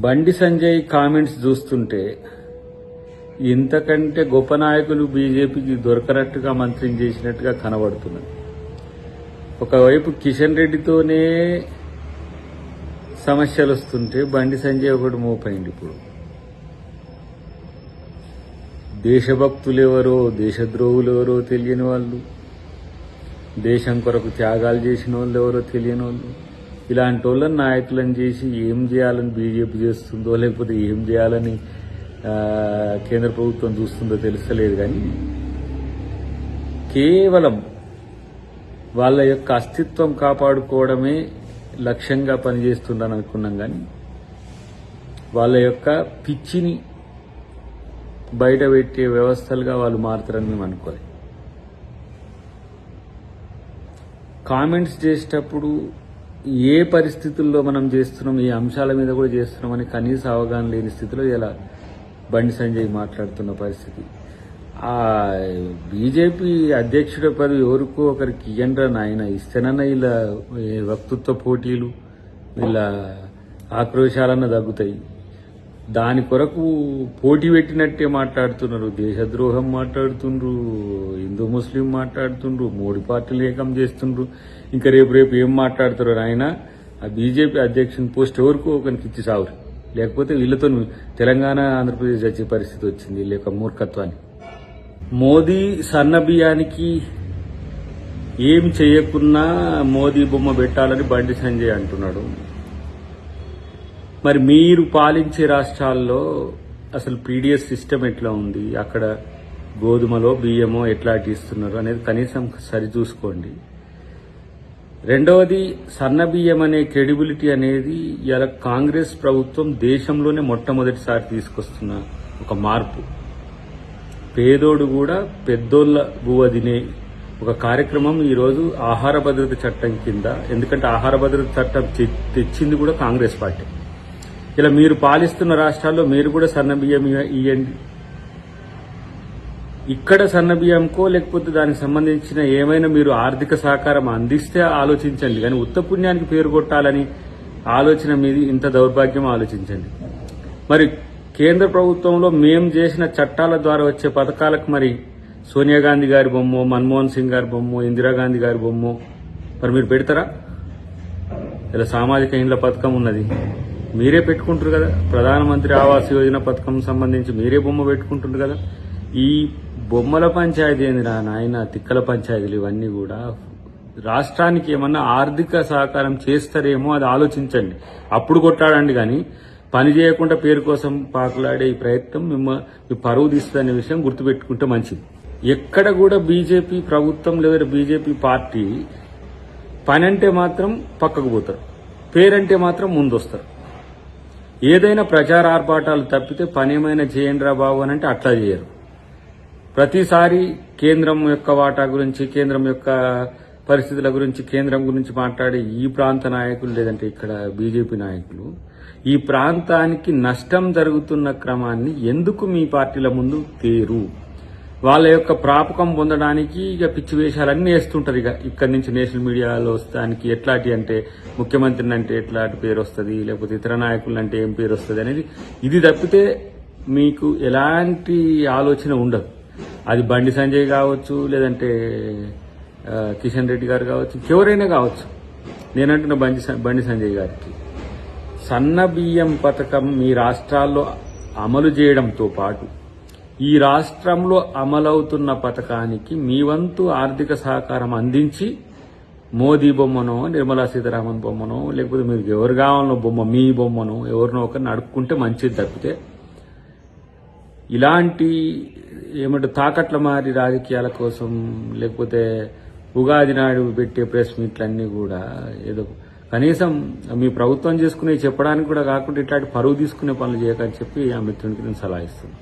Bandi Sanjay comments చూస్తుంటే ఇంతకంటే గొప్ప నాయకులు బీజేపీకి దొరకనట్టుగా మంత్రిని చేసినట్టుగా కనబడుతున్నది. ఒకవైపు కిషన్ రెడ్డితోనే సమస్యలు వస్తుంటే బండి సంజయ్ ఒకటి మోపైంది. ఇప్పుడు దేశభక్తులెవరో దేశద్రోహులెవరో తెలియని వాళ్ళు, దేశం కొరకు త్యాగాలు చేసిన వాళ్ళు ఎవరో తెలియని వాళ్ళు, ఇలాంటి వాళ్ళని నాయకులను చేసి ఏం చేయాలని బీజేపీ చేస్తుందో లేకపోతే ఏం చేయాలని కేంద్ర ప్రభుత్వం చూస్తుందో తెలుస్తలేదు. కానీ కేవలం వాళ్ళ యొక్క అస్తిత్వం కాపాడుకోవడమే లక్ష్యంగా పనిచేస్తుందని అనుకున్నాం. కానీ వాళ్ళ యొక్క పిచ్చిని బయట పెట్టే వ్యవస్థలుగా వాళ్ళు మారుతారని మేము అనుకోవాలి. కామెంట్స్ చేసేటప్పుడు ఏ పరిస్థితుల్లో మనం చేస్తున్నాం, ఏ అంశాల మీద కూడా చేస్తున్నామని కనీస అవగాహన లేని స్థితిలో ఇలా బండి సంజయ్ మాట్లాడుతున్న పరిస్థితి. ఆ బీజేపీ అధ్యక్షుడి పదవి ఎవరికో ఒకరికి ఇయ్యండ్రా నాయన, ఇస్తేనన్నా ఇలా వక్తృత్వ పోటీలు వీళ్ళ ఆక్రోశాలన్న తగ్గుతాయి. దాని కొరకు పోటీ పెట్టినట్టే మాట్లాడుతున్నారు. దేశద్రోహం మాట్లాడుతుండ్రు, హిందూ ముస్లిం మాట్లాడుతుండ్రు, మోడీ పార్టీలు ఏకం చేస్తుండ్రు. ఇంకా రేపు ఏం మాట్లాడుతారు ఆయన. ఆ బీజేపీ అధ్యక్షుని పోస్ట్ ఎవరికో ఒకరికి ఇచ్చి సాగురు, లేకపోతే వీళ్ళతో తెలంగాణ ఆంధ్రప్రదేశ్ వచ్చే పరిస్థితి వచ్చింది. లేక మూర్ఖత్వాన్ని మోదీ సన్న బియ్యానికి ఏం చేయకున్నా మోదీ బొమ్మ పెట్టాలని బండి సంజయ్ అంటున్నాడు. మరి మీరు పాలించే రాష్ట్రాల్లో అసలు పీడిఎస్ సిస్టమ్ ఎట్లా ఉంది, అక్కడ గోధుమలో బియ్యమో ఎట్లా ఇస్తున్నారు అనేది కనీసం సరి చూసుకోండి. రెండవది, సన్న బియ్యం అనే క్రెడిబిలిటీ అనేది ఇలా కాంగ్రెస్ ప్రభుత్వం దేశంలోనే మొట్టమొదటిసారి తీసుకొస్తున్న ఒక మార్పు. పేదోడు కూడా పెద్దోళ్ళ బువ్వ తినే ఒక కార్యక్రమం ఈరోజు ఆహార భద్రత చట్టం కింద, ఎందుకంటే ఆహార భద్రత చట్టం తెచ్చింది కూడా కాంగ్రెస్ పార్టీ. ఇలా మీరు పాలిస్తున్న రాష్ట్రాల్లో మీరు కూడా సన్న బియ్యం ఇవ్వండి. ఇక్కడ సన్న బియ్యంకో లేకపోతే దానికి సంబంధించిన ఏమైనా మీరు ఆర్థిక సహకారం అందిస్తే ఆలోచించండి. కానీ ఉత్త పుణ్యానికి పేరు కొట్టాలని ఆలోచన మీది ఇంత దౌర్భాగ్యం ఆలోచించండి. మరి కేంద్ర ప్రభుత్వంలో మేం చేసిన చట్టాల ద్వారా వచ్చే పథకాలకు మరి సోనియా గాంధీ గారి బొమ్మో, మన్మోహన్ సింగ్ గారి బొమ్మో, ఇందిరాగాంధీ గారి బొమ్మో మరి మీరు పెడతారా? ఇలా సామాజిక ఇండ్ల పథకం ఉన్నది, మీరే పెట్టుకుంటారు కదా. ప్రధానమంత్రి ఆవాస్ యోజన పథకం సంబంధించి మీరే బొమ్మ పెట్టుకుంటుంటారు కదా. ఈ బొమ్మల పంచాయతీ ఏందిరా నాయన, తిక్కల పంచాయతీలు ఇవన్నీ కూడా. రాష్ట్రానికి ఏమన్నా ఆర్థిక సహకారం చేస్తారేమో అది ఆలోచించండి, అప్పుడు కొట్టాడండి. కానీ పని చేయకుండా పేరు కోసం పాకులాడే ఈ ప్రయత్నం మీ పరువు తీస్తుందనే విషయం గుర్తుపెట్టుకుంటే మంచిది. ఎక్కడ కూడా బీజేపీ ప్రభుత్వం లేదా బీజేపీ పార్టీ పని అంటే మాత్రం పక్కకు పోతారు, పేరంటే మాత్రం ముందొస్తారు. ఏదైనా ప్రచార ఆర్భాటాలు తప్పితే పని ఏమైనా చేయండి రా బాబు అని అంటే అట్లా చేయరు. ప్రతిసారి కేంద్రం యొక్క వాటా గురించి, కేంద్రం యొక్క పరిస్థితుల గురించి, కేంద్రం గురించి మాట్లాడే ఈ ప్రాంత నాయకులు లేదంటే ఇక్కడ బీజేపీ నాయకులు ఈ ప్రాంతానికి నష్టం జరుగుతున్న క్రమాన్ని ఎందుకు మీ పార్టీల ముందు తేరు? వాళ్ళ యొక్క ప్రాపకం పొందడానికి ఇక పిచ్చి వేషాలన్నీ వేస్తుంటారు. ఇక్కడి నుంచి నేషనల్ మీడియాలో వస్తానికి ఎట్లాంటి అంటే ముఖ్యమంత్రిని అంటే ఎట్లాంటి పేరు వస్తుంది, లేకపోతే ఇతర నాయకులు అంటే ఏం పేరు వస్తుంది అనేది ఇది తప్పితే మీకు ఎలాంటి ఆలోచన ఉండదు. అది బండి సంజయ్ కావచ్చు, లేదంటే కిషన్ రెడ్డి గారు కావచ్చు, ఎవరైనా కావచ్చు. నేనంటున్న బండి సంజయ్ గారికి సన్న బియ్యం పథకం మీ రాష్ట్రాల్లో అమలు చేయడంతో పాటు ఈ రాష్ట్రంలో అమలవుతున్న పథకానికి మీ వంతు ఆర్థిక సహకారం అందించి మోదీ బొమ్మనో, నిర్మలా సీతారామన్ బొమ్మనో, లేకపోతే మీరు ఎవరు కావాలనో బొమ్మ, మీ బొమ్మనో ఎవరినో ఒకరిని అడుక్కుంటే మంచిది తప్పితే ఇలాంటి ఏమంటే తాకట్ల మారి రాజకీయాల కోసం, లేకపోతే ఉగాది నాడు పెట్టే ప్రెస్ మీట్లన్నీ కూడా ఏదో కనీసం మీ ప్రభుత్వం చేసుకునే చెప్పడానికి కూడా కాకుండా ఇట్లాంటి పరువు తీసుకునే పనులు చేయకని చెప్పి ఆ మిత్రునికి నేను సలహా ఇస్తున్నాను.